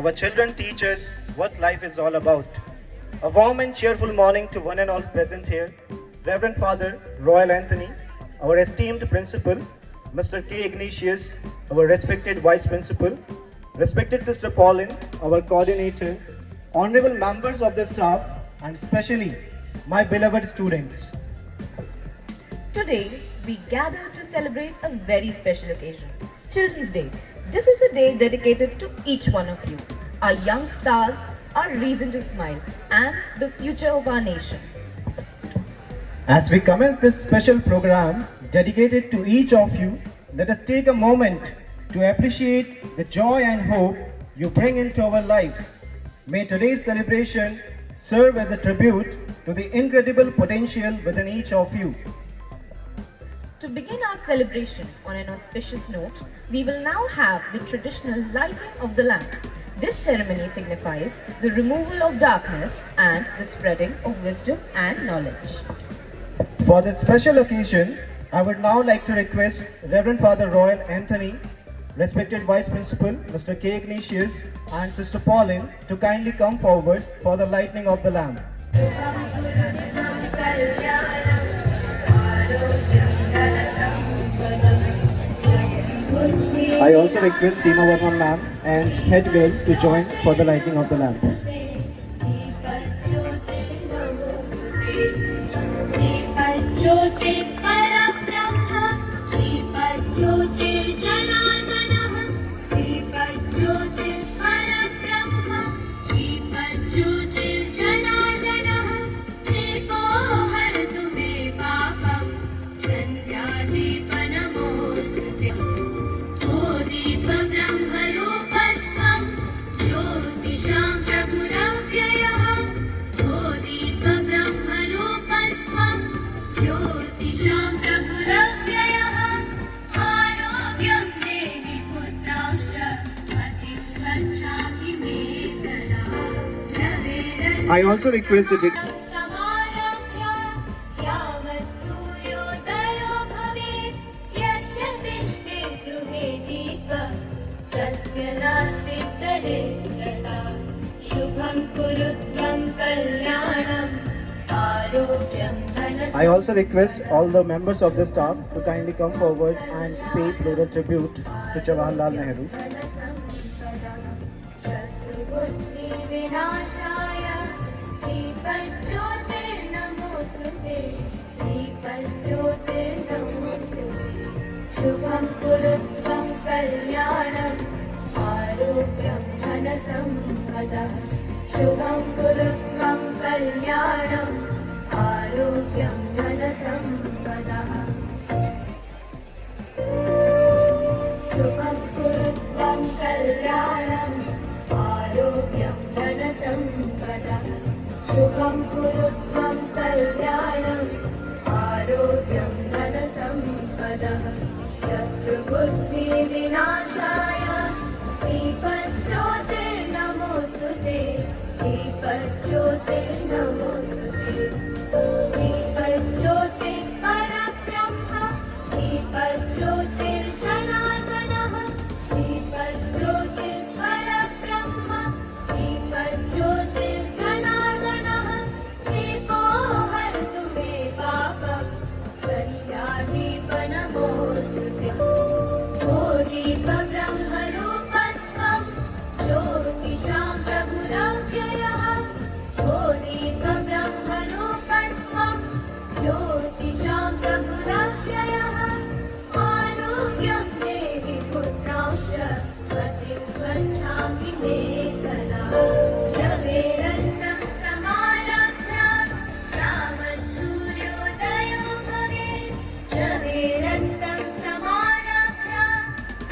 Our children teach us what life is all about. A warm and cheerful morning to one and all present here. Reverend Father Royal Anthony, our esteemed principal, Mr. K. Ignatius, our respected vice principal, respected Sister Pauline, our coordinator, honorable members of the staff, and especially my beloved students. Today, we gather to celebrate a very special occasion, Children's Day. This is the day dedicated to each one of you, our young stars, our reason to smile, and the future of our nation. As we commence this special program dedicated to each of you, let us take a moment to appreciate the joy and hope you bring into our lives. May today's celebration serve as a tribute to the incredible potential within each of you. To begin our celebration on an auspicious note, we will now have the traditional lighting of the lamp. This ceremony signifies the removal of darkness and the spreading of wisdom and knowledge. For this special occasion, I would now like to request Reverend Father Royal Anthony, respected Vice Principal Mr. K. Ignatius, and Sister Pauline to kindly come forward for the lighting of the lamp. I also request Seema Varma ma'am and head girl to join for the lighting of the lamp. I also request the I also request all the members of the staff to kindly come forward and pay floral tribute to Jawaharlal Nehru. शुभं कुरुत्वं कल्याणम् आरोग्यं धनसम्पदः शुभं कुरुत्वं कल्याणम् आरोग्यं धनसम्पदः शुभं कुरुत्वं कल्याणम् आरोग्यं धनसम्पदः शुभं कुरुत्वं कल्याणम् आरोग्यं धनसम्पदः शत्रुबुद्धिविनाशाय दीपज्योतिर्नमोऽस्तुते दीपज्योतिर्नमोऽस्तुते दीपज्योतिः परब्रह्म दीपज्योतिर्जनार्दनः दीपज्योतिः परब्रह्म दीपज्योतिर्जनार्दनः दीपो हरतु मे पापम् सत्यादीपनमोऽस्तुते ओ दीपब्रह्मरूपस्त्वं ज्योतिषां प्रभुरव्ययः ओ दीपब्रह्मरूपस्त्वं ज्योतिषां प्रभुरव्ययः आरोग्यं देहि पुत्रां च पतिं स्वच्छामि मे सदा रवेरस्तं समारभ्य यावत् सूर्योदयो भवेत् रवेरस्तं समारभ्य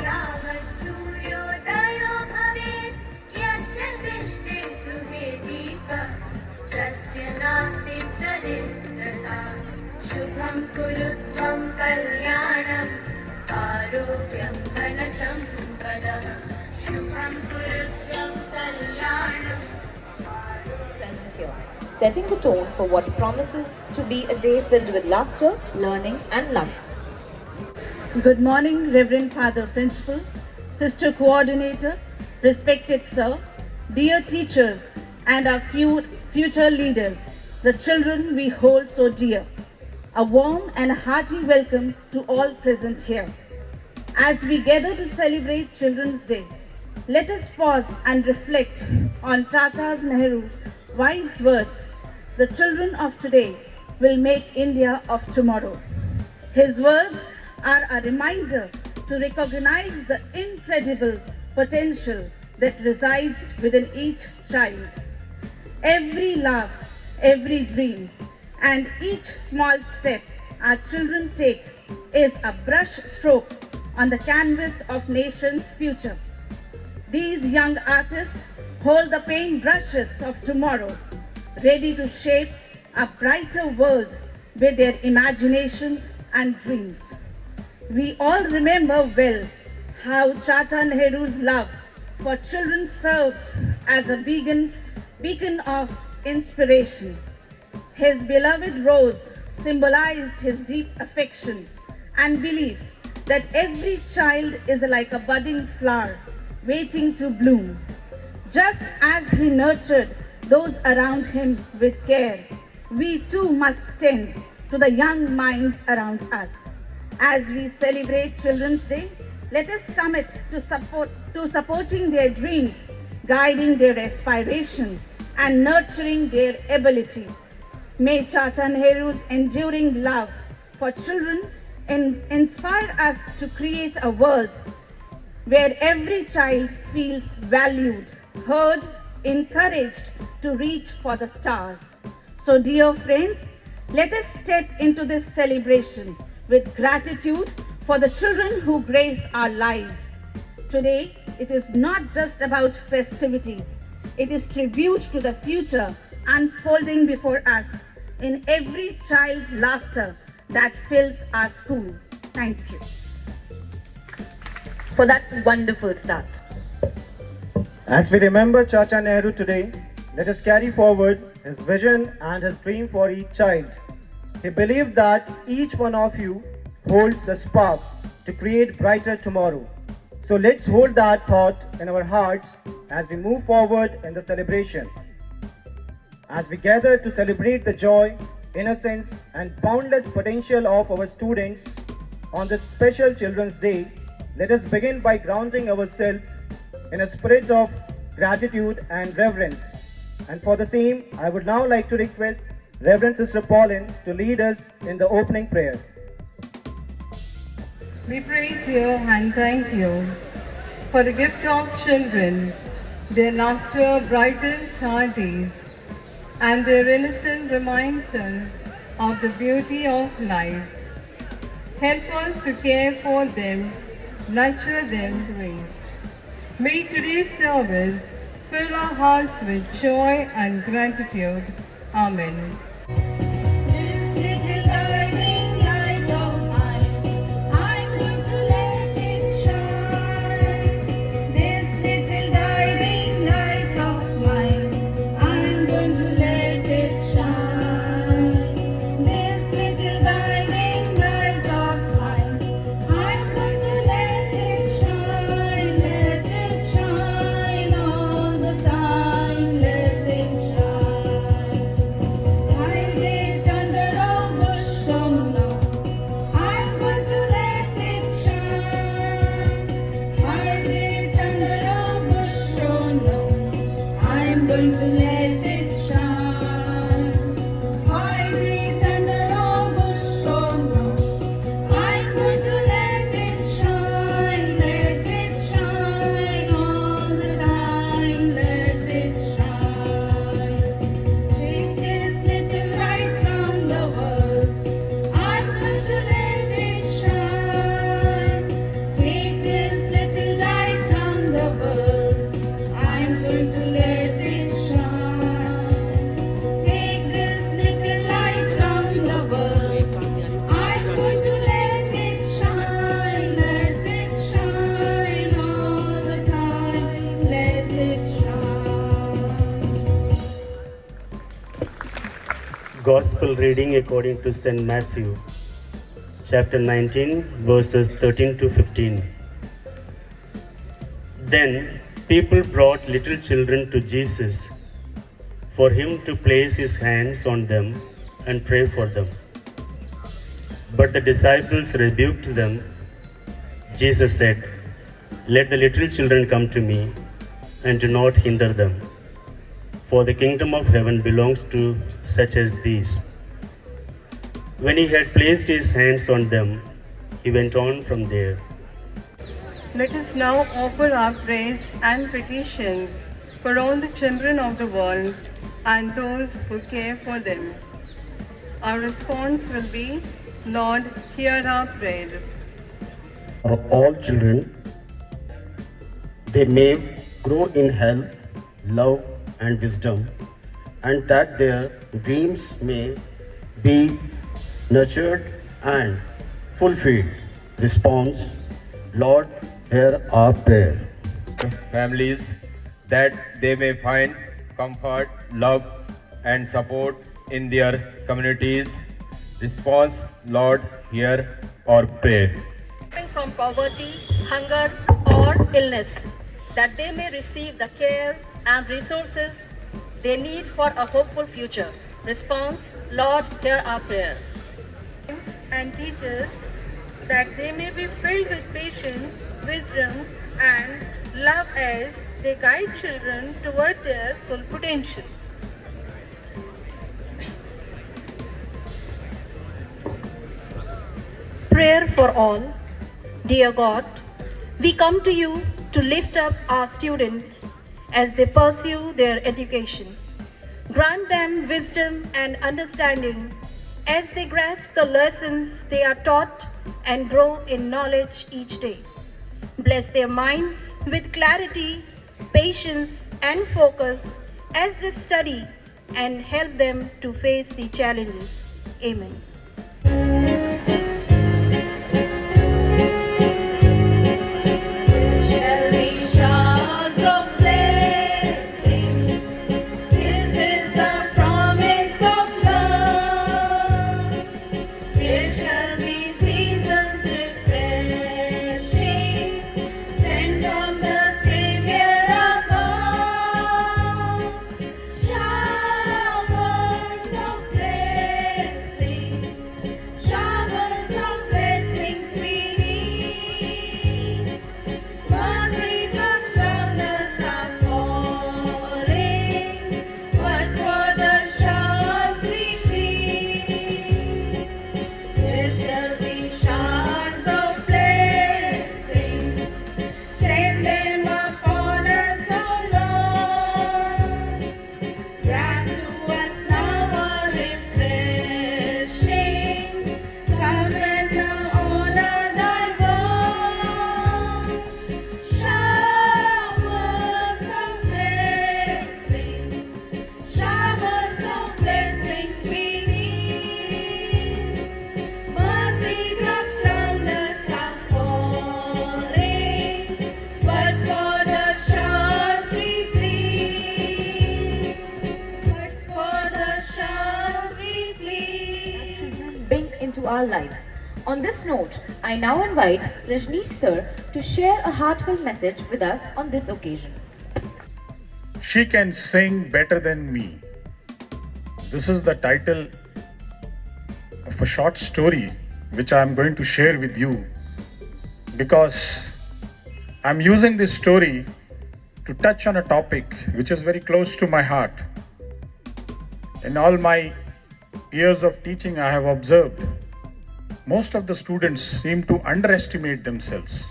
यावत् सूर्योदयो भवेत् यस्य तिष्ठति गृहे दीपः तस्य नास्ति दरिद्रता शुभं कुरुत्वं कल्याणम् आरोग्यं धनसम्पदः शुभं कुरुत्वं कल्याणम् Present here, setting the tone for what promises to be a day filled with laughter, learning, and love. Good morning, Reverend Father Principal, Sister Coordinator, respected Sir, dear teachers, and our future leaders, the children we hold so dear. A warm and hearty welcome to all present here. As we gather to celebrate Children's Day, let us pause and reflect on Chacha Nehru's wise words. The children of today will make India of tomorrow. His words are a reminder to recognize the incredible potential that resides within each child. Every laugh, every dream, and each small step our children take is a brush stroke on the canvas of nation's future. These young artists hold the paint brushes of tomorrow, ready to shape a brighter world with their imaginations and dreams. We all remember well how Chacha Nehru's love for children served as a beacon of inspiration. His beloved rose symbolized his deep affection and belief that every child is like a budding flower waiting to bloom. Just as he nurtured those around him with care, we too must tend to the young minds around us. As we celebrate Children's Day, let us commit to supporting their dreams, guiding their aspiration, and nurturing their abilities. May Chacha Nehru's enduring love for children inspire us to create a world where every child feels valued, heard, encouraged to reach for the stars. So, dear friends, let us step into this celebration with gratitude for the children who grace our lives. Today, it is not just about festivities, it is tribute to the future unfolding before us in every child's laughter that fills our school. Thank you for that wonderful start. As we remember Chacha Nehru today, let us carry forward his vision and his dream for each child. He believed that each one of you holds a spark to create brighter tomorrow. So let's hold that thought in our hearts as we move forward in the celebration. As we gather to celebrate the joy, innocence, and boundless potential of our students on this special Children's Day, let us begin by grounding ourselves in a spirit of gratitude and reverence. And for the same, I would now like to request Reverend Sister Pauline to lead us in the opening prayer. We praise you and thank you for the gift of children. Their laughter brightens our days, and their innocence reminds us of the beauty of life. Help us to care for them, nurture them, grace. May today's service fill our hearts with joy and gratitude. Amen. This little guiding light of mine, I'm going to let it shine. This little guiding light of mine, I'm going to let it shine. This little guiding light of mine, I'm going to let it shine all the time, let it shine. Hide it under a bush, oh no, I'm going to let it shine. Hide it under a bush, oh no, I'm going to let it shine. Hide it under a bush, oh no, I'm going to let it shine all the time, let it shine. Take this little light from the world, I'm going to let it shine. Take this little light from the world, I'm going to let it shine. Take this little light from the world, I'm going to let it shine all the time, let it shine. Gospel reading according to St. Matthew, chapter 19, verses 13 to 15. Then People brought little children to Jesus for him to place his hands on them and pray for them. But the disciples rebuked them. Jesus said, "Let the little children come to me, and do not hinder them, for the kingdom of heaven belongs to such as these." When he had placed his hands on them, he went on from there. Let us now offer our praise and petitions for all the children of the world and those who care for them. Our response will be, Lord, hear our prayer. For all children, they may grow in health, love, and wisdom, and that their dreams may be nurtured and fulfilled. Response, Lord, hear our prayer. Families that they may find comfort, love, and support in their communities. Response, Lord, hear our prayer. From poverty, hunger, or illness, that they may receive the care and resources they need for a hopeful future. Response, Lord, hear our prayer. And teachers, that they may be filled with patience, wisdom, and love as they guide children toward their full potential. Prayer for all. Dear God, we come to you to lift up our students as they pursue their education. Grant them wisdom and understanding as they grasp the lessons they are taught and grow in knowledge each day. Bless their minds with clarity, patience, and focus as they study and help them to face the challenges. Amen. Shall we showers of blessings? This is the promise of love. There shall be seasons refreshing, sent from the Savior above. Showers of blessings, showers of blessings we need. Mercy drops from the sun falling, but for the showers we plead. There shall be showers of blessings, send them upon us, O Lord. Grant to us now a refreshing, come and now honor thy word. Showers of blessings, showers of blessings we need. Mercy drops from the sun falling, but for the showers we plead. But for the showers we plead. Children bring into our lives. On this note, I now invite Rajneesh sir to share a heartfelt message with us on this occasion. She Can Sing Better Than Me. This is the title of a short story which I am going to share with you because I'm using this story to touch on a topic which is very close to my heart. In all my years of teaching, I have observed most of the students seem to underestimate themselves.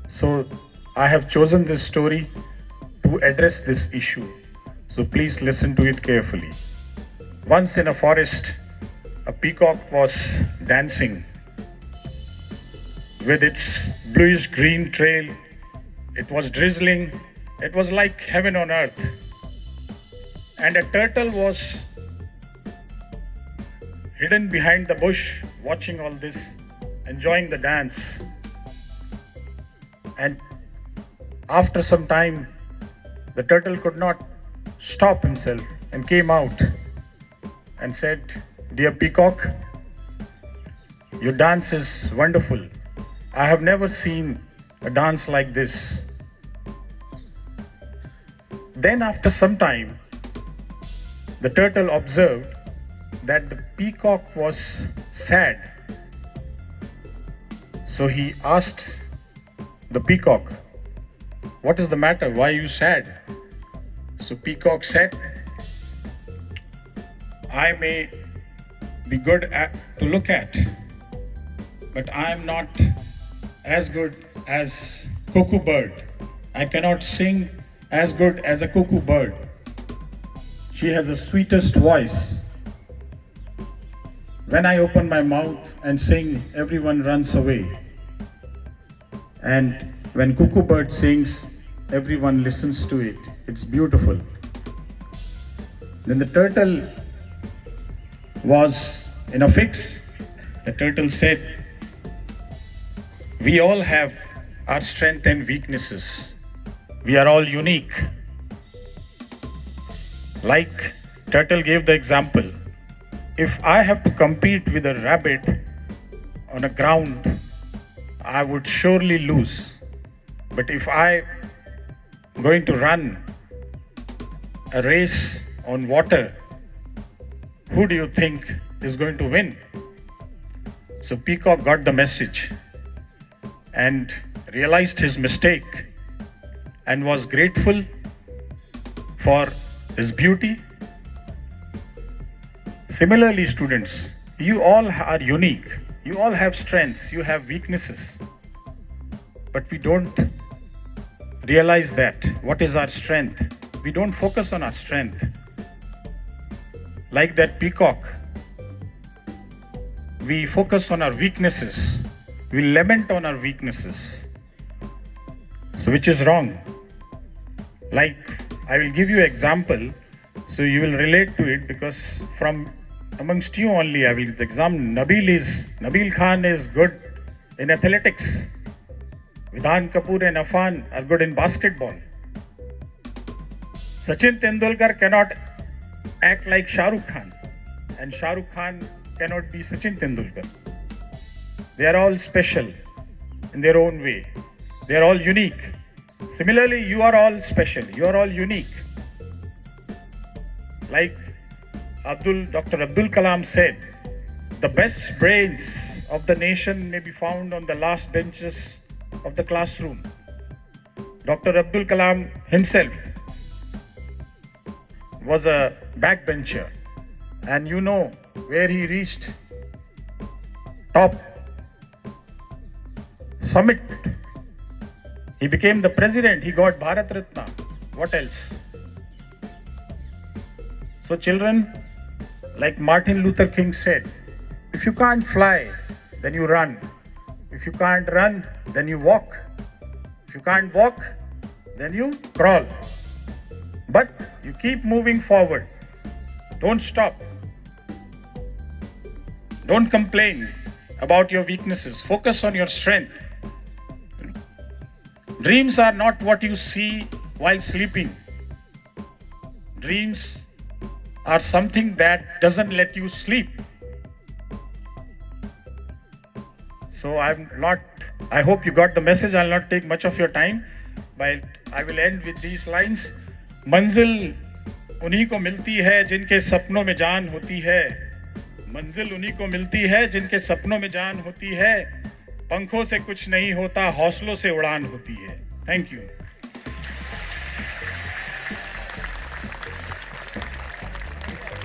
So I have chosen this story to address this issue. So please listen to it carefully. Once in a forest, a peacock was dancing with its bluish green trail. It was drizzling. It was like heaven on earth. And a turtle was hidden behind the bush, watching all this, enjoying the dance. And after some time, the turtle could not stop himself and came out and said, "Dear peacock, your dance is wonderful. I have never seen a dance like this. Then after some time, the turtle observed that the peacock was sad. So he asked the peacock, "What is the matter? Why are you sad?" So peacock said, "I may be good to look at, but I am not as good as cuckoo bird. I cannot sing as good as a cuckoo bird. She has the sweetest voice. When I open my mouth and sing, everyone runs away. And when cuckoo bird sings, everyone listens to it. It's beautiful." Then the turtle was in a fix. The turtle said, "We all have our strengths and weaknesses. We are all unique." Like turtle gave the example, if I have to compete with a rabbit on a ground, I would surely lose. But if I'm going to run a race on water, who do you think is going to win? So peacock got the message and realized his mistake and was grateful for his beauty. Similarly, students, you all are unique. You all have strengths, you have weaknesses. But we don't realize that. What is our strength? We don't focus on our strength. Like that peacock, we focus on our weaknesses. We lament on our weaknesses. So which is wrong. Like, I will give you an example so you will relate to it, because from amongst you only I will examine. Nabil Khan is good in athletics. Vidhan Kapoor and Afan are good in basketball. Sachin Tendulkar cannot act like Shah Rukh Khan, and Shah Rukh Khan cannot be Sachin Tendulkar. They are all special in their own way. They are all unique. Similarly, you are all special. You are all unique. Like Dr. Abdul Kalam said, the best brains of the nation may be found on the last benches of the classroom. Dr. Abdul Kalam himself was a backbencher, and you know where he reached. Top summit. He became the president. He got Bharat Ratna. What else? So children, like Martin Luther King said, if you can't fly, then you run. If you can't run, then you walk. If you can't walk, then you crawl. But you keep moving forward. Don't stop. Don't complain about your weaknesses. Focus on your strength. Dreams are not what you see while sleeping. Dreams are something that doesn't let you sleep. So I hope you got the message. I'll not take much of your time, but I will end with these lines. मंजिल उन्हीं को मिलती है जिनके सपनों में जान होती है. मंजिल उन्हीं को मिलती है जिनके सपनों में जान होती है. पंखों से कुछ नहीं होता, हौसलों से उड़ान होती है. Thank you.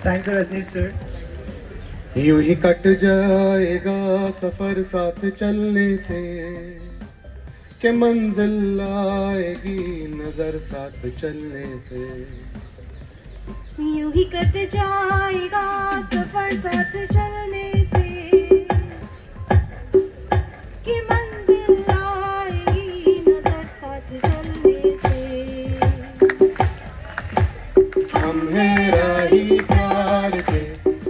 Thank you, Rajneesh sir. यूं ही कट जाएगा सफर साथ चलने से, कि मंजिल आएगी नजर साथ चलने से. यूं ही कट जाएगा सफर साथ चलने से, कि मंजिल आएगी नजर साथ चलने से. हम हैं राही प्यार के,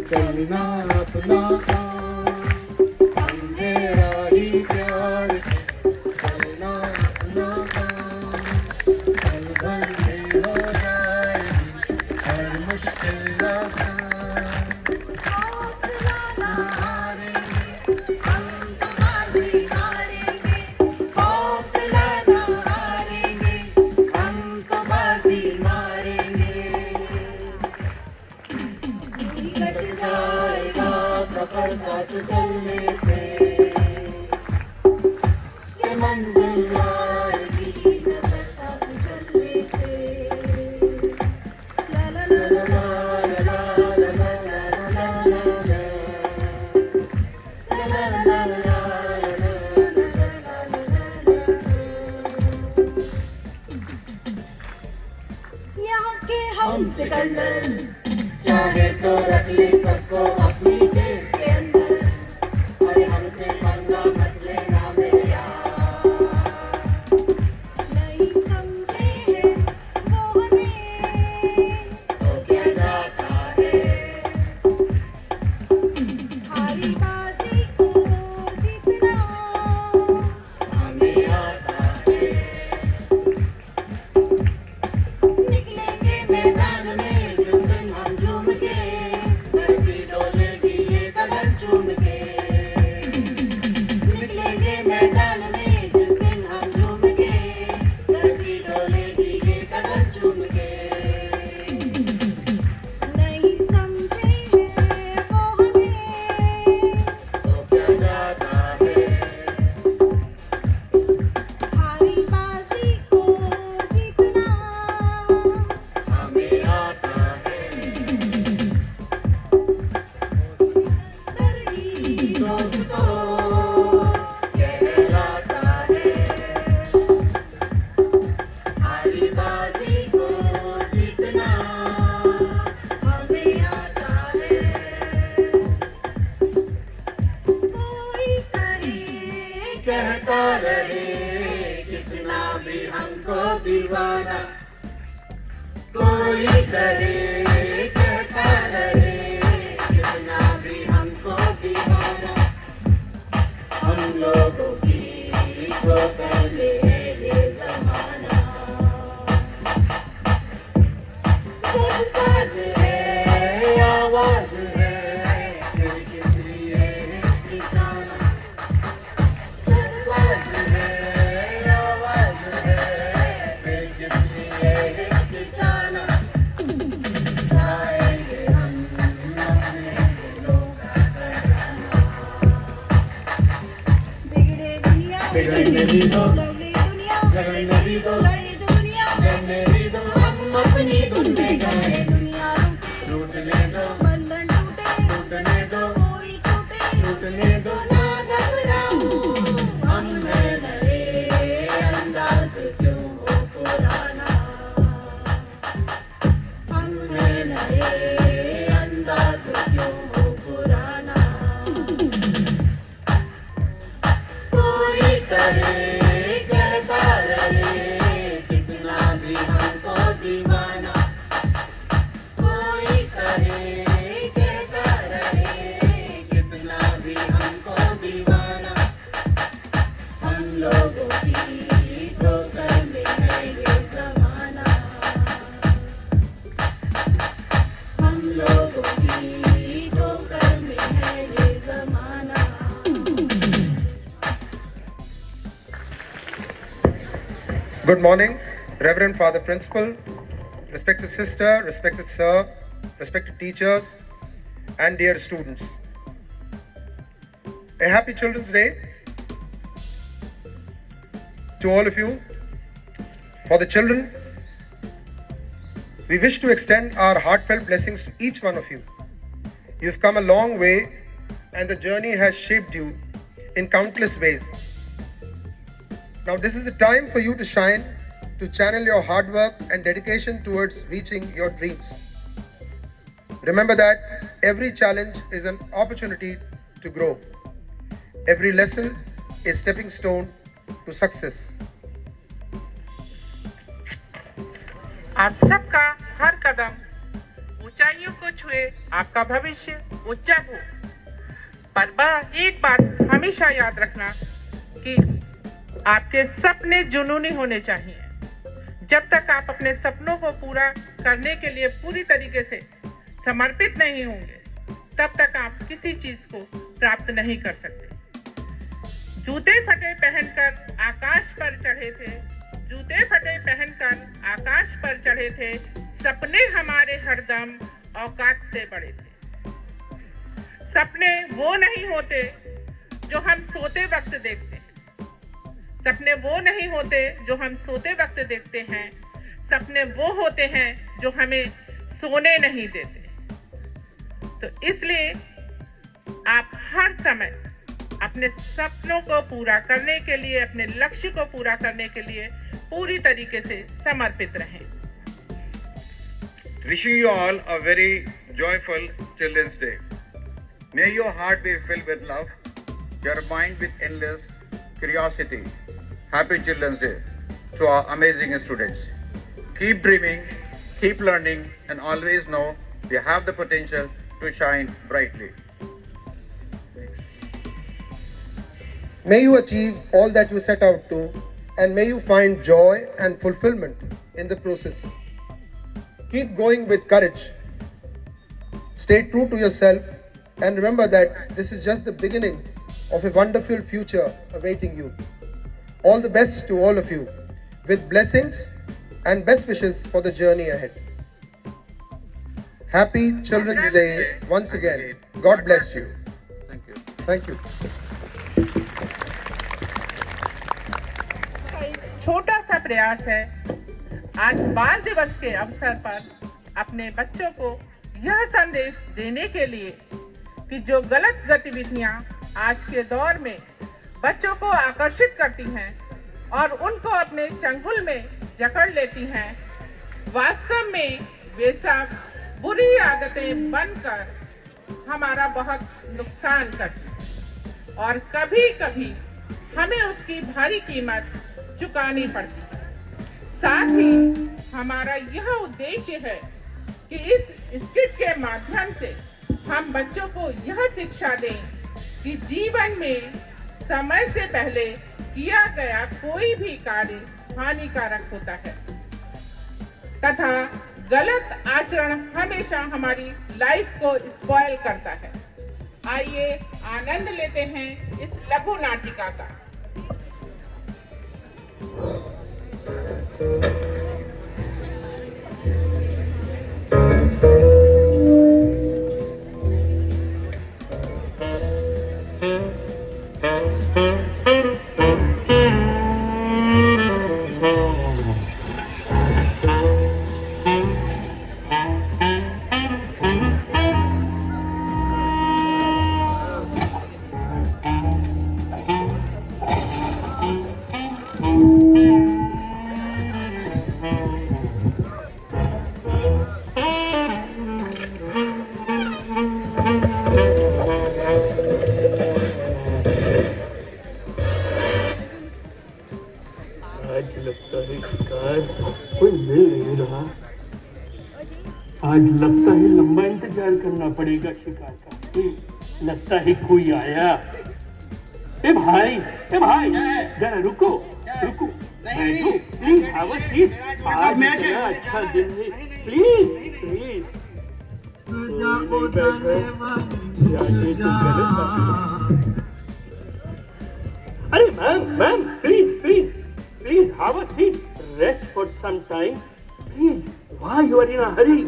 चलना अपना काम. हम हैं राही प्यार के, चलना अपना काम. पल भर में हो जाएगी हर मुश्किल आसान. हौसला ना हारेंगे, हम तो बाजी मारेंगे. हौसला ना हारेंगे, हम तो बाजी मारेंगे. हमसे कर ले, चाहे तो रख ले सबको अपनी जेब के अंदर, अरे हमसे पंगा मत लेना मेरे यार। नहीं समझे हैं वो हमें तो क्या जाता है, हारी बाजी को जीतना हमें आता है। निकलेंगे मैदान में जिस दिन हम झूम के, धरती डोलेगी ये कदम चूम के। निकलेंगे मैदान में जिस दिन हम झूम के, धरती डोलेगी ये कदम चूम के। नहीं समझे हैं वो हमें तो क्या जाता है, हारी बाजी को जीतना हमें आता है। सरही दोस्त को कहलाता है, हारी बाजी को जीतना हमें आता है। कोई कहे कहता रहे कितना भी हमको दीवाना, कोई कहे कहता रहे कितना भी हमको दीवाना, हम लोगों की ठोकर ले ये जमाना। जब साज है आवाज है फिर किस लिए हिचकिचाना, जब साज है आवाज है फिर किस लिए हिचकिचाना। गाएंगे हम अपने दिलों का तराना, बिगड़े दुनिया बिगड़ने भी दो, लड़ी दुनिया झगड़ने भी दो, लड़ी दुनिया लड़ने भी दो। हम अपनी धुन में गाए दुनिया लूटने दो, बंधन टूटे टूटने दो, कोई छूटे छूटने दो। ना घबराओ हम हैं नए, अंदाज क्यों हो पुराना, हम हैं नए, अंदाज क्यों हो पुराना। कोई कहे कहता रहे कितना भी हमको दीवाना, कोई कहे कहता रहे कितना भी हमको दीवाना। हम लोगों की ठोकर में है ये जमाना, हम लोगों की ठोकर में है ये जमाना। Good morning, Reverend Father Principal, respected sister, respected sir, respected teachers, and dear students. A happy Children's Day to all of you. For the children, we wish to extend our heartfelt blessings to each one of you. You've come a long way, and the journey has shaped you in countless ways. Now, this is a time for you to shine, to channel your hard work and dedication towards reaching your dreams. Remember that every challenge is an opportunity to grow. Every lesson is stepping stone to success. आप सबका हर कदम ऊंचाइयों को छुए, आपका भविष्य उज्जवल हो। पर एक बात हमेशा याद रखना कि आपके सपने जुनूनी होने चाहिए। जब तक आप अपने सपनों को पूरा करने के लिए पूरी तरीके से समर्पित नहीं होंगे, तब तक आप किसी चीज को प्राप्त नहीं कर सकते। जूते फटे पहनकर आकाश पर चढ़े थे, जूते फटे पहनकर आकाश पर चढ़े थे, सपने हमारे हरदम औकात से बड़े थे। सपने वो नहीं होते जो हम सोते वक्त देखते हैं, सपने वो नहीं होते जो हम सोते वक्त देखते हैं, सपने वो होते हैं जो हमें सोने नहीं देते। तो इसलिए आप हर समय अपने सपनों को पूरा करने के लिए, अपने लक्ष्य को पूरा करने के लिए पूरी तरीके से समर्पित रहें। Wishing you all a very joyful Children's Day. May your heart be filled with love, your mind with endless curiosity. Happy Children's Day to our amazing students. Keep dreaming, keep learning, and always know you have the potential to shine brightly. May you achieve all that you set out to, and may you find joy and fulfillment in the process. Keep going with courage. Stay true to yourself, and remember that this is just the beginning of a wonderful future awaiting you. All the best to all of you, with blessings and best wishes for the journey ahead. Happy Children's Day once again. God bless you. Thank you. Thank you. छोटा सा प्रयास है आज बाल दिवस के अवसर पर अपने बच्चों को यह संदेश देने के लिए कि जो गलत गतिविधियां आज के दौर में बच्चों को आकर्षित करती हैं और उनको अपने चंगुल में जकड़ लेती हैं, वास्तव में वे सब बुरी आदतें बनकर हमारा बहुत नुकसान करती हैं और कभी-कभी हमें उसकी भारी कीमत चुकानी पड़ती है। साथ ही हमारा यह उद्देश्य है कि इस स्किट के माध्यम से हम बच्चों को यह शिक्षा दें कि जीवन में समय से पहले किया गया कोई भी कार्य हानिकारक होता है तथा गलत आचरण हमेशा हमारी लाइफ को स्पॉइल करता है। आइए आनंद लेते हैं इस लघु नाटिका का। आज लगता है लंबा इंतजार करना पड़ेगा शिकार का। लगता है कोई आया। ए भाई जरा रुको बैठो प्लीज। आज इतना अच्छा दिन है, प्लीज अरे ma'am please have a seat, rest for some time, please. Why you are in a hurry?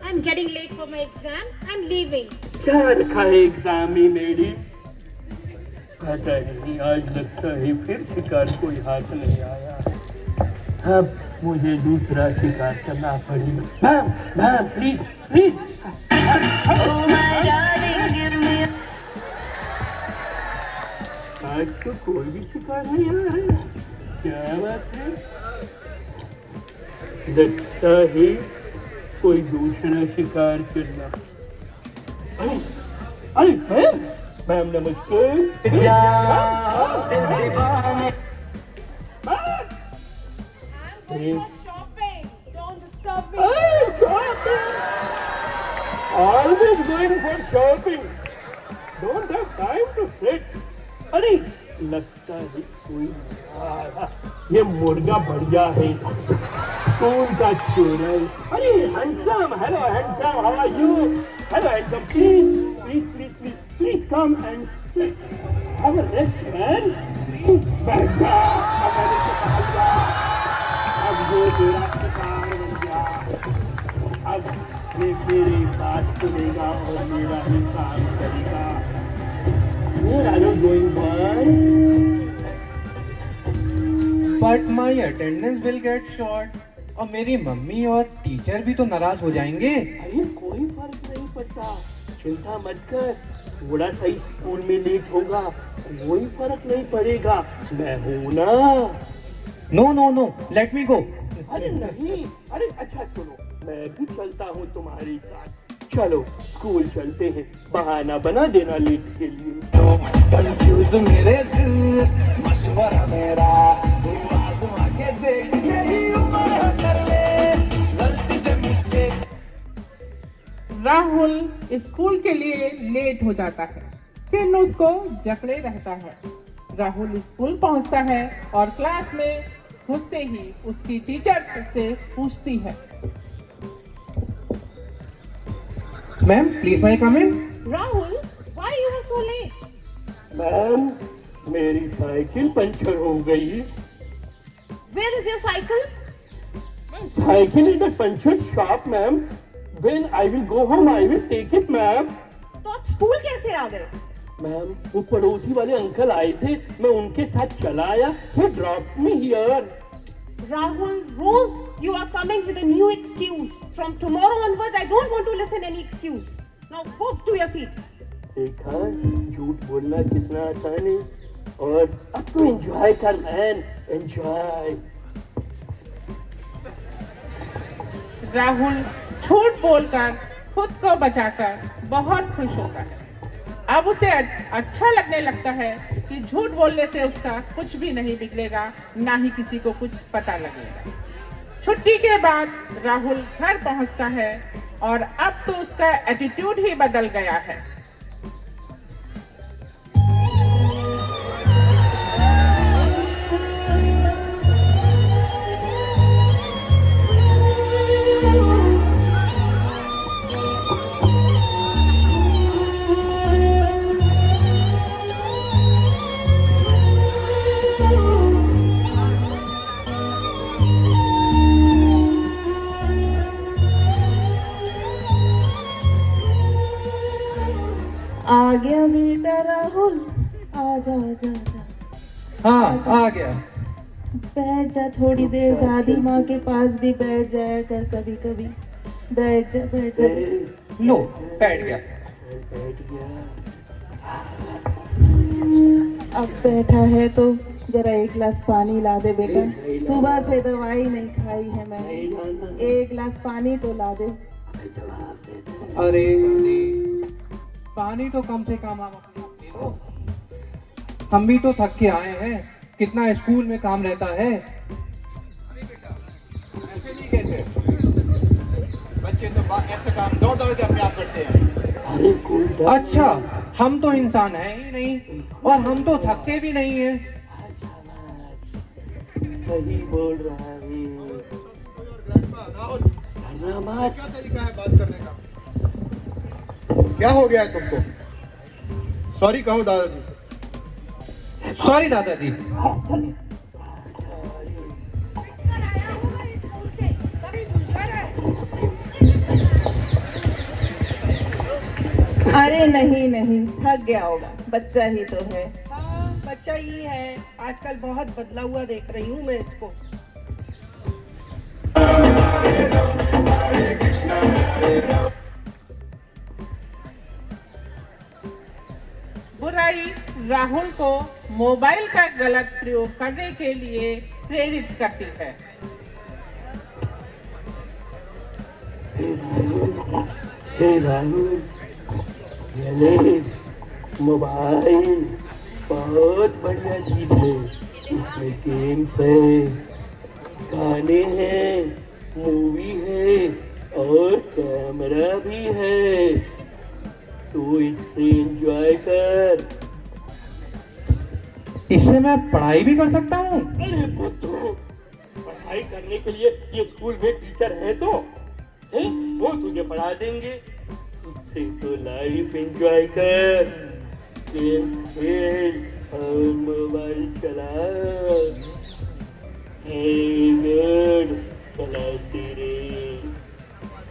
I'm getting late for my exam. I'm leaving. क्या रखा है एग्जाम में मेरी? पता नहीं, आज लगता है फिर शिकार कोई हाथ नहीं आया। अब मुझे दूसरा शिकार करना पड़ेगा। मैम प्लीज आज तो कोई भी शिकार नहीं आया है। क्या बात है? लगता है कोई दूसरा शिकार करना। अरे मैम नमस्ते। Shopping. Don't disturb me. Always going for shopping. Don't have time to sit. अरे लगता है कोई ये मुर्गा बढ़िया है। कौन का चोर है? अरे handsome, hello handsome, how are you? Hello handsome, please come and sit, have a rest man. बैठा, अब जो तेरा शिकार बन गया, अब ये मेरी बात सुनेगा और मेरा ही काम करेगा। Where are you going, boy? But my attendance will get short. और मेरी मम्मी और टीचर भी तो नाराज हो जाएंगे। अरे कोई फर्क नहीं पड़ता, चिंता मत कर। थोड़ा सा ही स्कूल में लेट होगा, कोई फर्क नहीं पड़ेगा, मैं हूँ ना। नो, लेट मी गो। अरे नहीं, अरे अच्छा सुनो, मैं भी चलता हूँ तुम्हारे साथ। चलो स्कूल चलते हैं, बहाना बना देना लेट के लिए। कंफ्यूज मेरे दिल, मशवरा मेरा, आजमा के देख, यही उम्र कर ले, गलती से मिस्टेक। राहुल स्कूल के लिए लेट हो जाता है। सिन उसको जकड़े रहता है। राहुल स्कूल पहुंचता है और क्लास में घुसते ही उसकी टीचर से पूछती है, ma'am please my come in. Rahul, why you were so late? Ma'am मेरी साइकिल पंचर हो गई। Where is your cycle? Cycle is the puncture shop ma'am. When I will go home, I will take it, ma'am. तो आप school कैसे आ गए? Ma'am वो पड़ोसी वाले अंकल आए थे, मैं उनके साथ चला आया। He dropped me here। Rahul, Rose, you are coming with a new excuse. From tomorrow onwards, I don't want to listen any excuse. Now go to your seat. देखा झूठ बोलना कितना आसान है। और अब तो एंजॉय कर मैन, एंजॉय। राहुल झूठ बोलकर खुद को बचाकर बहुत खुश होता है। अब उसे अच्छा लगने लगता है कि झूठ बोलने से उसका कुछ भी नहीं बिगड़ेगा, ना ही किसी को कुछ पता लगेगा। छुट्टी के बाद राहुल घर पहुंचता है और अब तो उसका एटीट्यूड ही बदल गया है। आ गया बेटा राहुल, आजा आजा आजा। हाँ आ गया। बैठ जा थोड़ी देर, दादी माँ के पास भी बैठ जाया कर कभी कभी। बैठ जा बैठ जा। लो बैठ गया। अब बैठा है तो जरा एक गिलास पानी ला दे बेटा। सुबह से दवाई नहीं खाई है मैंने, एक गिलास पानी तो ला दे। अरे पानी तो कम से कम आप अपने आप दे दो। हम भी तो थक के आए हैं, कितना स्कूल में काम रहता है। ऐसे नहीं कहते, बच्चे तो ऐसे काम दौड़ दौड़ के अपने आप करते हैं। अच्छा हम तो इंसान हैं ही नहीं और हम तो थकते भी नहीं हैं। सही बोल रहा है। क्या तरीका है बात करने का? क्या हो गया है तुमको? सॉरी कहो दादाजी से। सॉरी दादाजी। अरे नहीं नहीं, थक गया होगा, बच्चा ही तो है। हाँ बच्चा ही है, आजकल बहुत बदला हुआ देख रही हूँ मैं इसको। बुराई राहुल को मोबाइल का गलत प्रयोग करने के लिए प्रेरित करती है। हे राहुल, ये ले मोबाइल बहुत बढ़िया चीज है। इसमें गेम्स है, गाने हैं, मूवी है और कैमरा भी है, तो इससे एंजॉय कर। इससे मैं पढ़ाई भी कर सकता हूँ? अरे पुत्रो, पढ़ाई करने के लिए ये स्कूल में टीचर है तो है, वो तुझे पढ़ा देंगे। इससे तो लाइफ एंजॉय कर, गेम्स खेल और मोबाइल चला। हे गुड, चलाते रहे,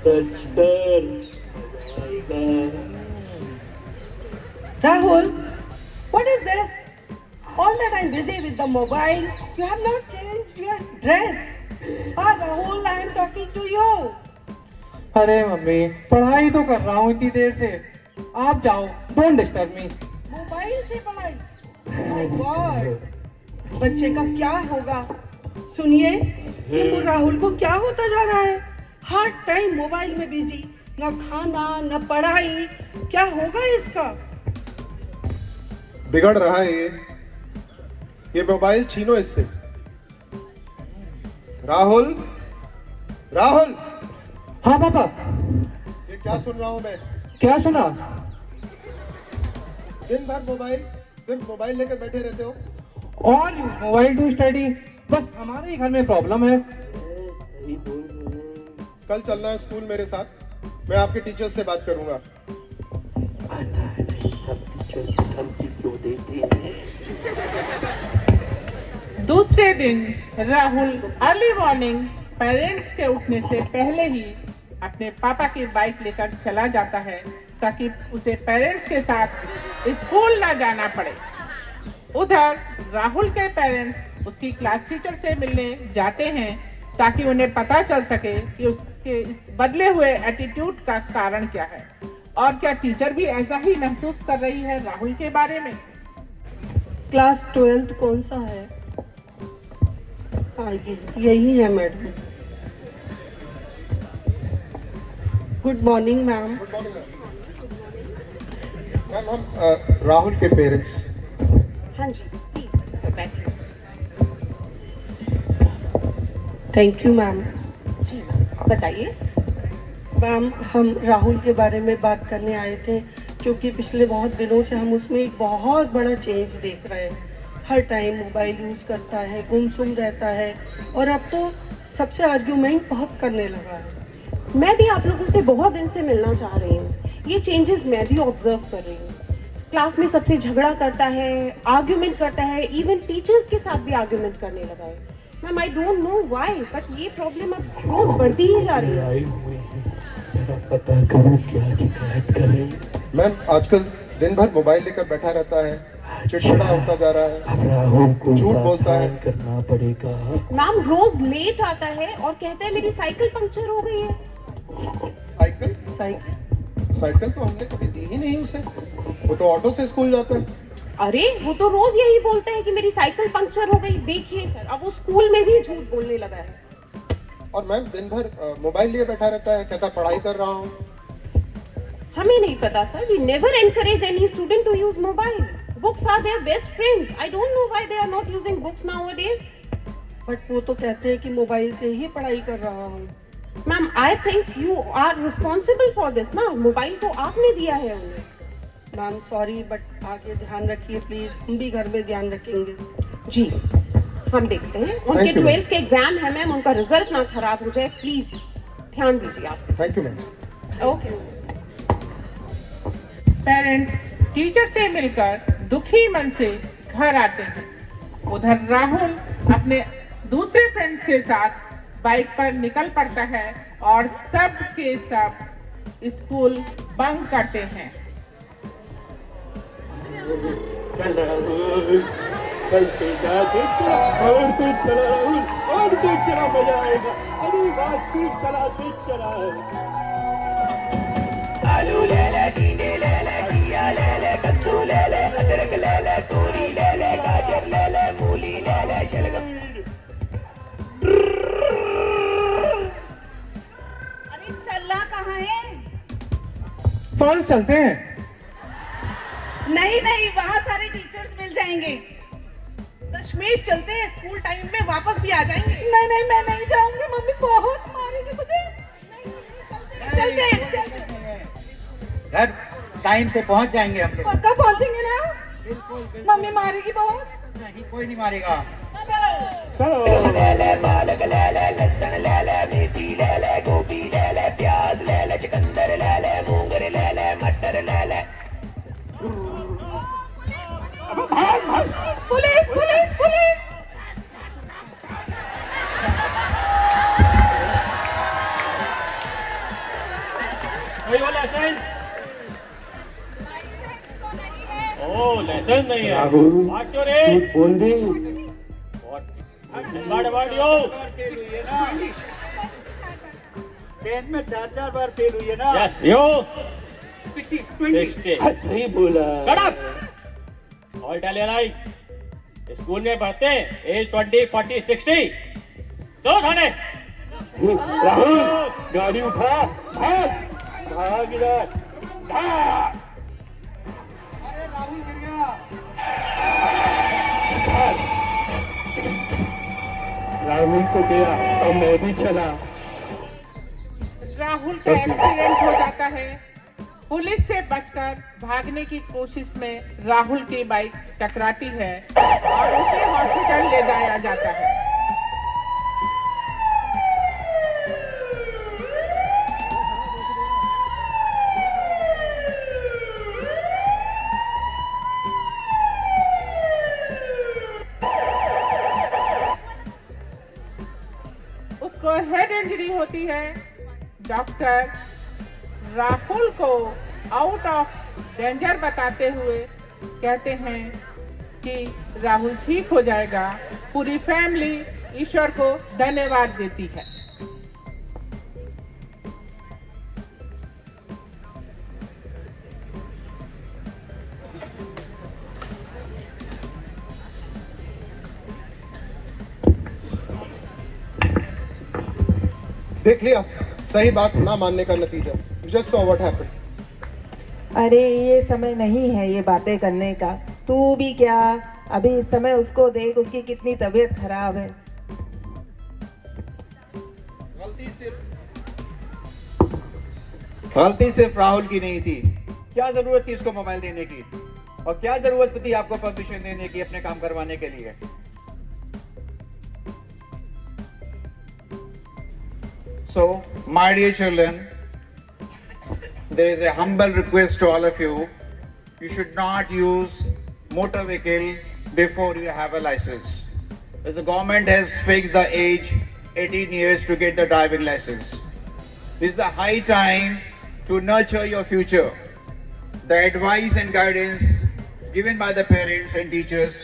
सर्च कर, आएगा। Rahul, what is this? All that I'm busy with the mobile, you have not changed your dress. Ah, Rahul, I am talking to you. अरे मम्मी पढ़ाई तो कर रहा हूँ इतनी देर से, आप जाओ, डोंट डिस्टर्ब मी। मोबाइल से पढ़ाई? My God, इस बच्चे का क्या होगा? सुनिए, ये राहुल को क्या होता जा रहा है? हर टाइम मोबाइल में बिजी, न खाना न पढ़ाई, क्या होगा इसका? बिगड़ रहा है ये मोबाइल छीनो इससे। राहुल, राहुल। हाँ पापा। ये क्या सुन रहा हूँ मैं? क्या सुना? दिन भर सिर्फ मोबाइल लेकर बैठे रहते हो। All use mobile to study. बस हमारे ही घर में प्रॉब्लम है। कल चलना है स्कूल मेरे साथ, मैं आपके टीचर से बात करूंगा। दूसरे दिन राहुल अर्ली मॉर्निंग पेरेंट्स के उठने से पहले ही अपने पापा की बाइक लेकर चला जाता है ताकि उसे पेरेंट्स के साथ स्कूल ना जाना पड़े। उधर राहुल के पेरेंट्स उसकी क्लास टीचर से मिलने जाते हैं ताकि उन्हें पता चल सके कि उसके इस बदले हुए एटीट्यूड का कारण क्या है और क्या टीचर भी ऐसा ही महसूस कर रही है राहुल के बारे में। क्लास 12th कौन सा है? यही है madam. Good morning ma'am. Ma'am हम राहुल के पेरेंट्स। हाँ जी प्लीज बैठिए। Thank you ma'am. जी बताइए। मैम हम राहुल के बारे में बात करने आए थे क्योंकि पिछले बहुत दिनों से हम उसमें एक बहुत बड़ा चेंज देख रहे हैं। हर टाइम मोबाइल यूज़ करता है, गुमसुम रहता है और अब तो सबसे आर्ग्यूमेंट बहुत करने लगा है। मैं भी आप लोगों से बहुत दिन से मिलना चाह रही हूँ। ये चेंजेस मैं भी ऑब्जर्व कर रही हूँ। क्लास में सबसे झगड़ा करता है, आर्ग्यूमेंट करता है, इवन टीचर्स के साथ भी आर्ग्यूमेंट करने लगा है। Ma'am I don't know why but ये प्रॉब्लम अब रोज बढ़ती ही जा रही है। पता करो क्या शिकायत कर रही है। मैम आजकल दिन भर मोबाइल लेकर बैठा रहता है, चिड़चिड़ा होता जा रहा है, अब राहुल को झूठ बोलता है। करना पड़ेगा। मैम रोज लेट आता है और कहता है मेरी साइकिल पंक्चर हो गई है। साइकिल तो हमने कभी दी ही नहीं उसे, वो तो ऑटो से स्कूल जाता है। अरे वो तो रोज यही बोलता है कि मेरी साइकिल पंक्चर हो गई। देखिए सर अब वो स्कूल में भी झूठ बोलने लगा है। और मैम दिन भर मोबाइल लिए बैठा रहता है, कहता पढ़ाई कर रहा हूँ। हमें नहीं पता sir. We never encourage any student to use mobile. Books are their best friends. I don't know why they are not using books nowadays. But वो तो कहते हैं कि मोबाइल से ही पढ़ाई कर रहा हूँ। Ma'am I think you are responsible for this ना। मोबाइल तो आपने दिया है उन्हें। मैम सॉरी बट आगे ध्यान रखिए प्लीज, हम भी घर में ध्यान रखेंगे। जी हम देखते हैं। उनके 12th के एग्जाम है मैम, उनका रिजल्ट ना खराब हो जाए, प्लीज ध्यान दीजिए आप। Thank you ma'am. Okay. Parents teacher से मिलकर दुखी मन से घर आते हैं। उधर राहुल अपने दूसरे फ्रेंड्स के साथ बाइक पर निकल पड़ता है और सब के सब स्कूल बंक करते हैं। चल राहुल, चल तेजा और तेज चला राहुल, और तेज चला, मजा आएगा। अरे बात तेज चला आलू ले ले, टींडे ले ले, घिया ले ले, कद्दू ले ले, अदरक ले ले, तोरी ले ले, गाजर ले ले, मूली ले ले, शलगम। अरे चलना कहाँ है? फॉल चलते हैं। नहीं नहीं, वहाँ सारे टीचर्स मिल जाएंगे। दशमेश चलते हैं, स्कूल टाइम में वापस भी आ जाएंगे। नहीं नहीं मैं नहीं जाऊंगी, मम्मी बहुत मारेगी मुझे। चलते हैं। घर टाइम से पहुंच जाएंगे हम लोग। पक्का पहुंचेंगे ना? बिल्कुल। मम्मी मारेगी बहुत। नहीं कोई नहीं मारेगा। चलो ले ले, पालक ले ले, लहसुन ले ले, मेथी ले ले, गोभी ले ले, प्याज ले ले, चुकंदर ले ले, मूंगर ले ले, मटर ले ले। Police police police. ओ लेसन नहीं है। राहुल बोल दी। टेंथ में 4 बार फेल हुई है ना। यस यो 60 सही बोला। Shut up. All Italian school में पढ़ते हैं एज 20, 40, 60 तो थाने राहुल गाड़ी उठा, भाग भाग इधर, भाग। अरे राहुल गिर गया। राहुल तो गया, अब मैं भी चला। राहुल का एक्सीडेंट हो जाता है। पुलिस से बचकर भागने की कोशिश में राहुल की बाइक टकराती है और उसे हॉस्पिटल ले जाया जाता है। उसको हेड इंजरी होती है। डॉक्टर राहुल को आउट ऑफ डेंजर बताते हुए कहते हैं कि राहुल ठीक हो जाएगा। पूरी फैमिली ईश्वर को धन्यवाद देती है। देख लिया, सही बात ना मानने का नतीजा। You just saw what happened. अरे ये समय नहीं है ये बातें करने का। तू भी क्या, अभी इस समय उसको देख, उसकी कितनी तबीयत खराब है। गलती सिर्फ राहुल की नहीं थी। क्या जरूरत थी उसको मोबाइल देने की, और क्या जरूरत थी आपको परमिशन देने की अपने काम करवाने के लिए। So, my dear children, there is a humble request to all of you. You should not use motor vehicle before you have a license. As the government has fixed the age 18 years to get the driving license. This is the high time to nurture your future. The advice and guidance given by the parents and teachers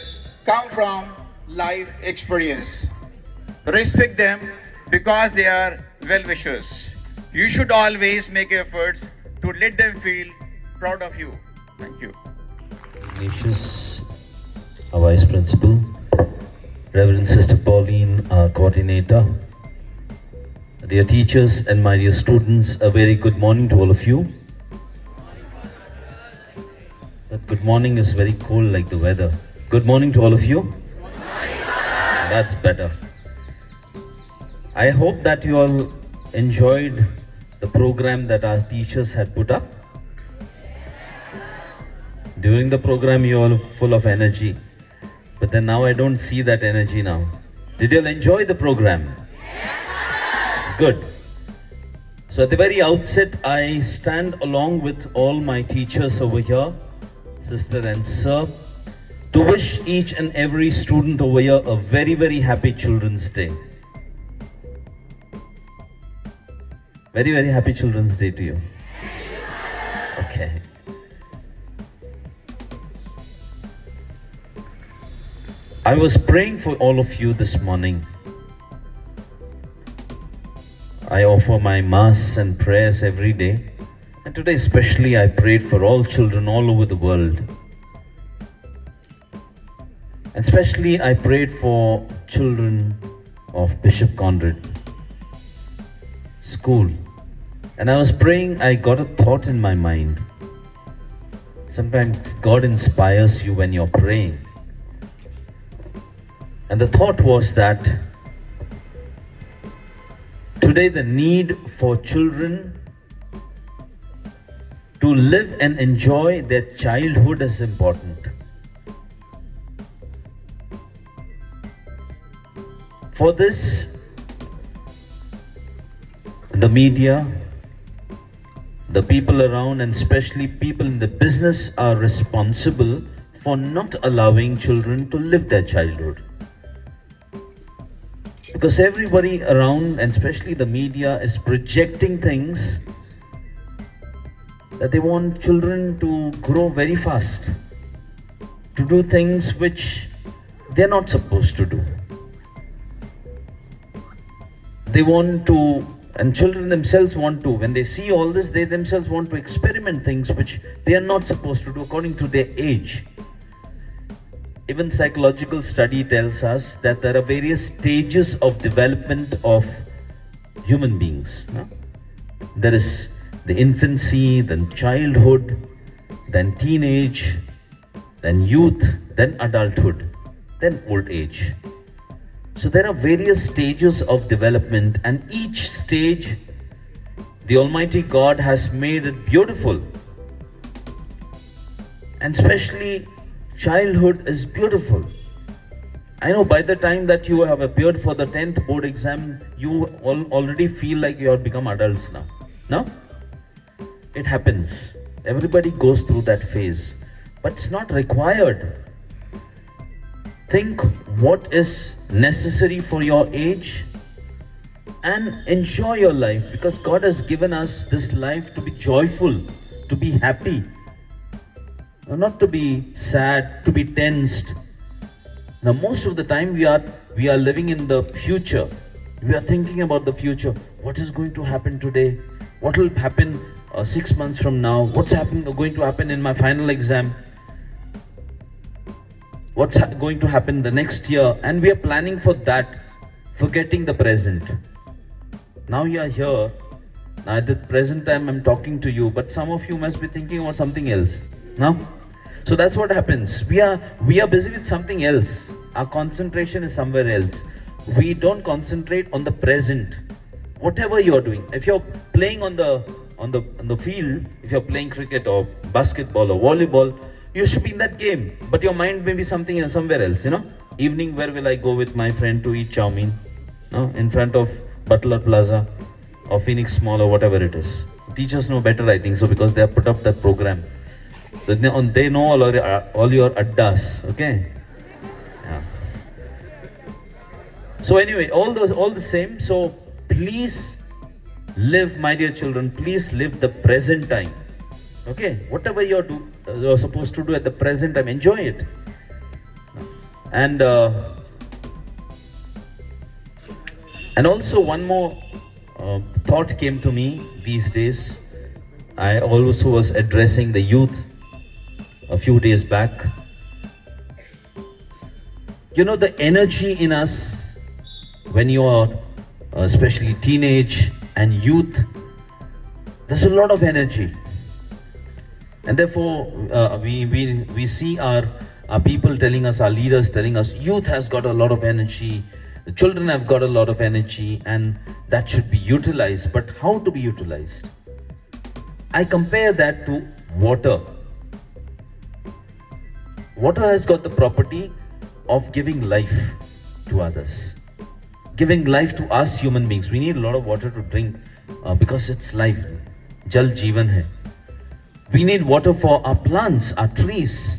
come from life experience. Respect them because they are well-wishers. You should always make efforts to let them feel proud of you. Thank you. Ignatius, our Vice Principal, Reverend Sister Pauline, our Coordinator, dear teachers and my dear students, a very good morning to all of you. That good morning is very cold like the weather. Good morning to all of you. That's better. I hope that you all enjoyed the program that our teachers had put up. During the program you all full of energy, but then now I don't see that energy now. Did you all enjoy the program? Good. So at the very outset I stand along with all my teachers over here, sister and sir, to wish each and every student over here a very, very happy Children's Day. Very, very happy Children's Day to you. Okay. I was praying for all of you this morning. I offer my mass and prayers every day. And today especially I prayed for all children all over the world. And especially I prayed for children of Bishop Conrad School. And I was praying, I got a thought in my mind. Sometimes God inspires you when you're praying. And the thought was that today the need for children to live and enjoy their childhood is important. For this, the media, the people around, and especially people in the business are responsible for not allowing children to live their childhood. Because everybody around, and especially the media, is projecting things that they want children to grow very fast, to do things which they're not supposed to do. They want to, and children themselves want to, when they see all this, they themselves want to experiment things which they are not supposed to do according to their age. Even psychological study tells us that there are various stages of development of human beings. No? There is the infancy, then childhood, then teenage, then youth, then adulthood, then old age. So there are various stages of development, and each stage the Almighty God has made it beautiful. And especially childhood is beautiful. I know by the time that you have appeared for the 10th board exam, you already feel like you have become adults now. No? It happens. Everybody goes through that phase. But it's not required. Think what is necessary for your age and enjoy your life, because God has given us this life to be joyful, to be happy, not to be sad, to be tensed. Now most of the time we are living in the future. We are thinking about the future. What is going to happen today? What will happen 6 months from now? What's going to happen in my final exam? What's going to happen the next year? And we are planning for that, forgetting the present. Now you are here. Now at the present time I'm talking to you, but some of you must be thinking about something else. No? So that's what happens. We are busy with something else. Our concentration is somewhere else. We don't concentrate on the present. Whatever you are doing, if you're playing on the field, if you're playing cricket or basketball or volleyball, you should be in that game. But your mind may be something somewhere else. You know, evening, where will I go with my friend to eat chow mein? No, in front of Butler Plaza or Phoenix Mall or whatever it is. Teachers know better, I think so, because they have put up that program. They know all your addas, okay? Yeah. So anyway, all the same. So please live, my dear children. Please live the present time. Okay, whatever you're supposed to do at the present time, enjoy it. And also one more thought came to me these days. I also was addressing the youth a few days back. You know, the energy in us when you are especially teenage and youth, there's a lot of energy. And therefore we see our people telling us, our leaders telling us, youth has got a lot of energy, the children have got a lot of energy, and that should be utilized. But how to be utilized? I compare that to water. Water has got the property of giving life to others, giving life to us human beings. We need a lot of water to drink because it's life. Jal Jeevan hai. We need water for our plants, our trees.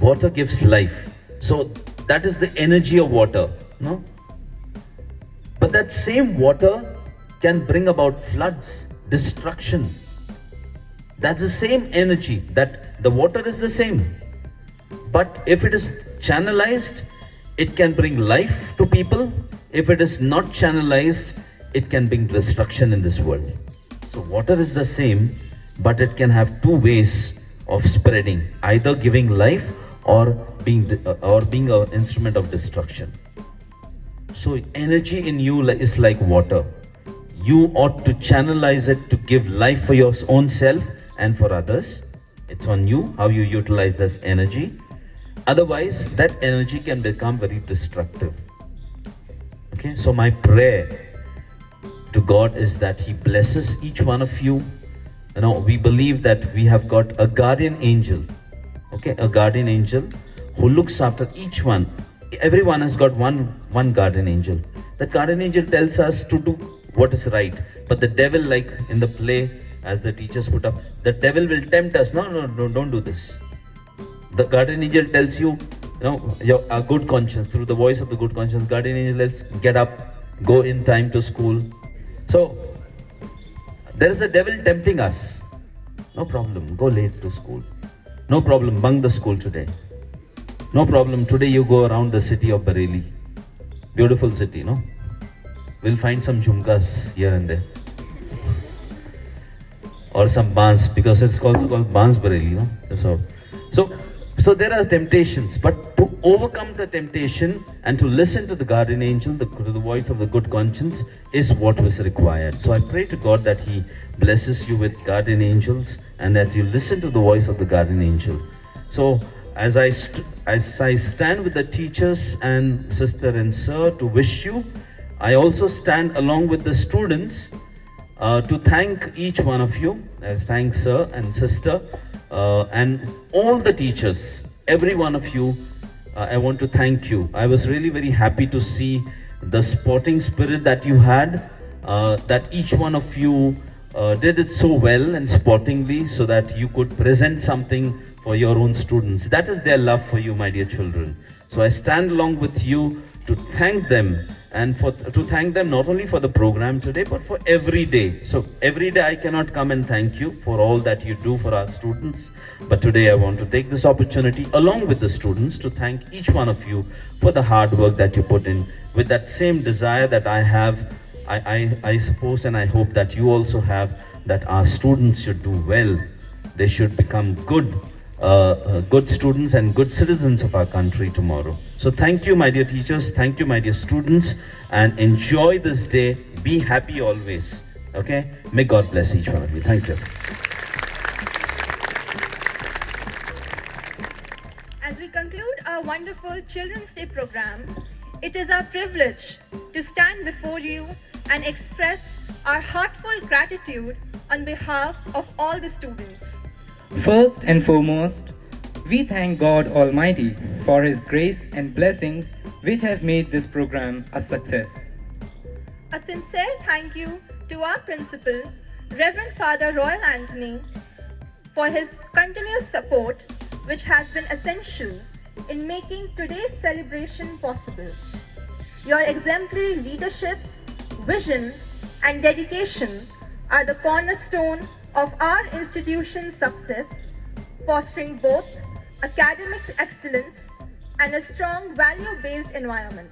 Water gives life. So that is the energy of water, no? But that same water can bring about floods, destruction. That's the same energy. That the water is the same. But if it is channelized, it can bring life to people. If it is not channelized, it can bring destruction in this world. So water is the same, but it can have two ways of spreading, either giving life or being an instrument of destruction. So energy in you is like water. You ought to channelize it to give life for your own self and for others. It's on you how you utilize this energy. Otherwise, that energy can become very destructive. Okay, so my prayer to God is that He blesses each one of you. You know, we believe that we have got a guardian angel. Okay, a guardian angel who looks after each one. Everyone has got one guardian angel. That guardian angel tells us to do what is right. But the devil, like in the play, as the teachers put up, the devil will tempt us. No, don't do this. The guardian angel tells you, a good conscience, through the voice of the good conscience. Guardian angel, let's get up, go in time to school. So there is the devil tempting us. No problem, go late to school. No problem, bunk the school today. No problem, today you go around the city of Bareilly. Beautiful city, no? We'll find some jhumkas here and there. Or some bans, because it's also called Bans Bareilly, no? That's all. So So there are temptations, but to overcome the temptation and to listen to the guardian angel, to the voice of the good conscience, is what was required. So I pray to God that He blesses you with guardian angels and that you listen to the voice of the guardian angel. So as I stand with the teachers and sister and sir to wish you, I also stand along with the students to thank each one of you. I thank sir and sister and all the teachers, every one of you. I want to thank you. I was really very happy to see the sporting spirit that you had, that each one of you did it so well and sportingly so that you could present something for your own students. That is their love for you, my dear children. So I stand along with you to thank them, and to thank them not only for the program today, but for every day. So every day I cannot come and thank you for all that you do for our students, but today I want to take this opportunity along with the students to thank each one of you for the hard work that you put in, with that same desire that I have. I suppose and I hope that you also have, that our students should do well. They should become good students and good citizens of our country tomorrow. So thank you, my dear teachers, thank you, my dear students, and enjoy this day. Be happy always. Okay? May God bless each one of you. Thank you. As we conclude our wonderful Children's Day program, it is our privilege to stand before you and express our heartfelt gratitude on behalf of all the students. First and foremost, we thank God Almighty for His grace and blessings which have made this program a success. A sincere thank you to our principal, Reverend Father Royal Anthony, for his continuous support, which has been essential in making today's celebration possible. Your exemplary leadership, vision, and dedication are the cornerstone of our institution's success, fostering both academic excellence and a strong value-based environment.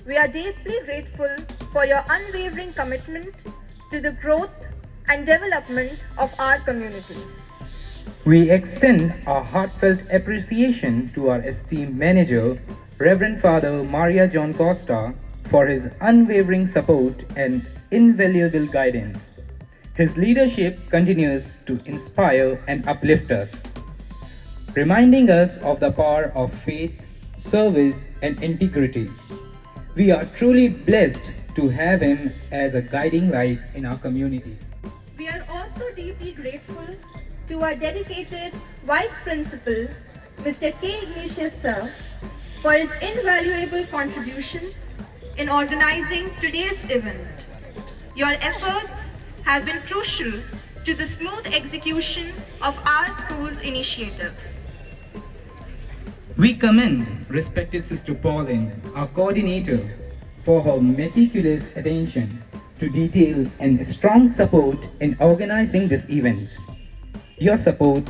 We are deeply grateful for your unwavering commitment to the growth and development of our community. We extend our heartfelt appreciation to our esteemed manager, Reverend Father Maria John Costa, for his unwavering support and invaluable guidance. His leadership continues to inspire and uplift us, reminding us of the power of faith, service, and integrity. We are truly blessed to have him as a guiding light in our community. We are also deeply grateful to our dedicated Vice Principal, Mr. K. Ignatius Sir, for his invaluable contributions in organizing today's event. Your efforts have been crucial to the smooth execution of our school's initiatives. We commend respected Sister Pauline, our coordinator, for her meticulous attention to detail and strong support in organizing this event. Your support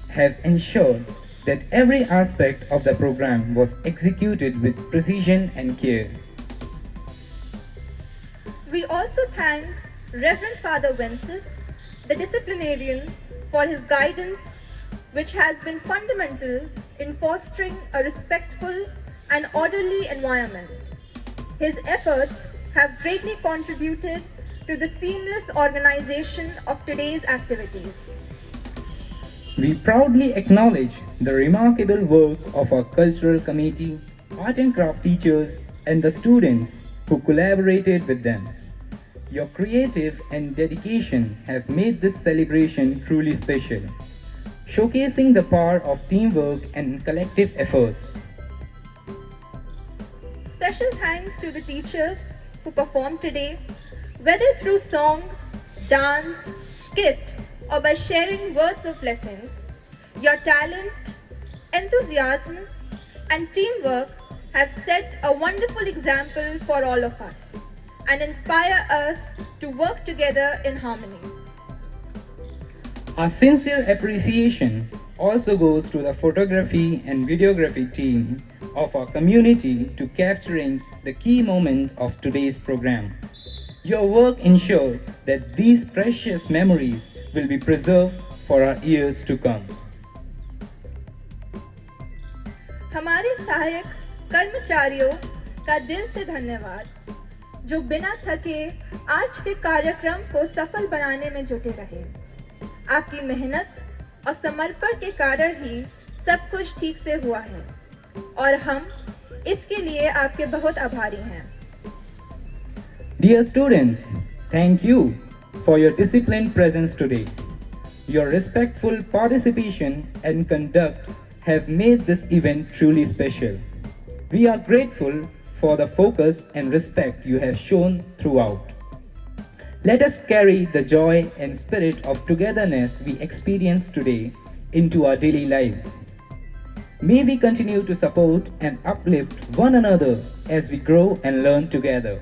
have ensured that every aspect of the program was executed with precision and care. We also thank Reverend Father Wences, the disciplinarian, for his guidance, which has been fundamental in fostering a respectful and orderly environment. His efforts have greatly contributed to the seamless organization of today's activities. We proudly acknowledge the remarkable work of our cultural committee, art and craft teachers, and the students who collaborated with them. Your creative and dedication have made this celebration truly special, showcasing the power of teamwork and collective efforts. Special thanks to the teachers who performed today, whether through song, dance, skit, or by sharing words of blessings. Your talent, enthusiasm, and teamwork have set a wonderful example for all of us and inspire us to work together in harmony. Our sincere appreciation also goes to the photography and videography team of our community to capturing the key moment of today's program. Your work ensured that these precious memories will be preserved for our years to come. सहायक कर्मचारियों का दिल से धन्यवाद, जो बिना थके आज के कार्यक्रम को सफल बनाने में जुटे रहे। आपकी मेहनत और समर्पण के कारण ही सब कुछ ठीक से हुआ है और हम इसके लिए आपके बहुत आभारी हैं। Dear students, thank you for your disciplined presence today. Your respectful participation and conduct have made this event truly special. We are grateful for the focus and respect you have shown throughout. Let us carry the joy and spirit of togetherness we experience today into our daily lives. May we continue to support and uplift one another as we grow and learn together.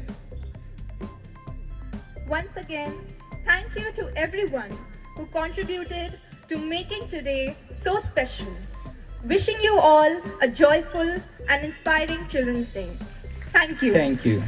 Once again, thank you to everyone who contributed to making today so special. Wishing you all a joyful and inspiring Children's Day. Thank you. Thank you.